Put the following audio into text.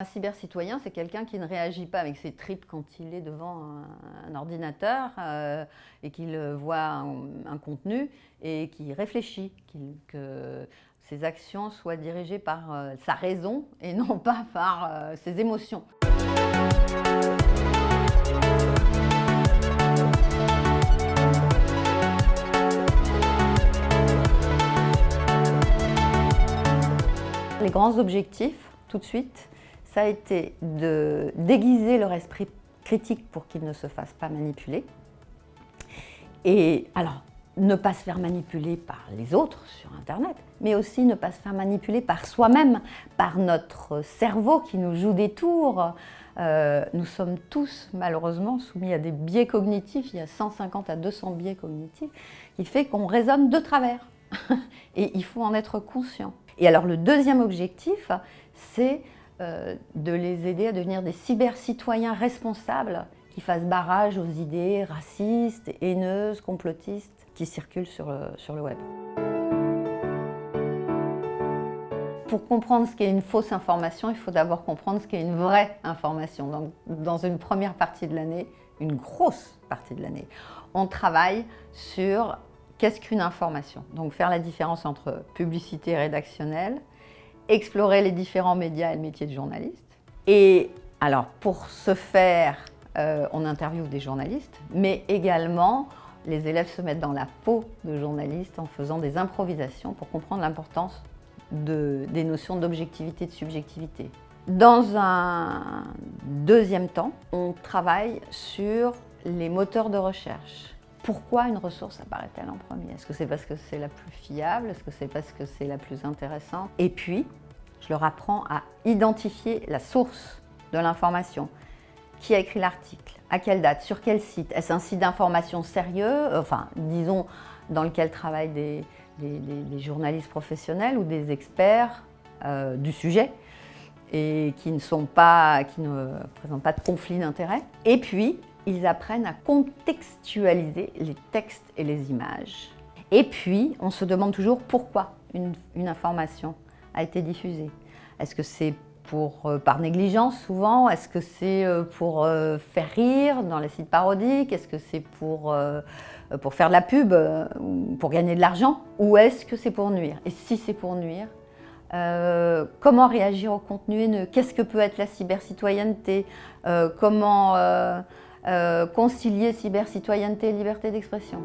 Un cybercitoyen, c'est quelqu'un qui ne réagit pas avec ses tripes quand il est devant un ordinateur et qu'il voit un contenu et qui réfléchit, que ses actions soient dirigées par sa raison et non pas par ses émotions. Les grands objectifs, tout de suite, ça a été de déguiser leur esprit critique pour qu'ils ne se fassent pas manipuler. Et alors, ne pas se faire manipuler par les autres sur Internet, mais aussi ne pas se faire manipuler par soi-même, par notre cerveau qui nous joue des tours. Nous sommes tous, malheureusement, soumis à des biais cognitifs. Il y a 150 à 200 biais cognitifs, qui fait qu'on raisonne de travers. Et il faut en être conscient. Et alors, le deuxième objectif, c'est de les aider à devenir des cyber-citoyens responsables qui fassent barrage aux idées racistes, haineuses, complotistes qui circulent sur le web. Pour comprendre ce qu'est une fausse information, il faut d'abord comprendre ce qu'est une vraie information. Donc, dans une première partie de l'année, une grosse partie de l'année, on travaille sur qu'est-ce qu'une information. Donc, faire la différence entre publicité rédactionnelle, explorer les différents médias et le métier de journaliste. Et alors, pour ce faire, on interviewe des journalistes, mais également, les élèves se mettent dans la peau de journalistes en faisant des improvisations pour comprendre l'importance des notions d'objectivité et de subjectivité. Dans un deuxième temps, on travaille sur les moteurs de recherche. Pourquoi une ressource apparaît-elle en premier? Est-ce que c'est parce que c'est la plus fiable? Est-ce que c'est parce que c'est la plus intéressante? Et puis, je leur apprends à identifier la source de l'information. Qui a écrit l'article? À quelle date? Sur quel site? Est-ce un site d'information sérieux? Enfin, disons, dans lequel travaillent des journalistes professionnels ou des experts du sujet et qui ne présentent pas de conflit d'intérêts. Et puis, ils apprennent à contextualiser les textes et les images. Et puis, on se demande toujours pourquoi une information a été diffusée. Est-ce que c'est par négligence souvent? Est-ce que c'est pour faire rire dans les sites parodiques? Est-ce que c'est pour faire de la pub, pour gagner de l'argent? Ou est-ce que c'est pour nuire? Et si c'est pour nuire, comment réagir au contenu haineux? Qu'est-ce que peut être la cybercitoyenneté? Comment concilier cybercitoyenneté et liberté d'expression?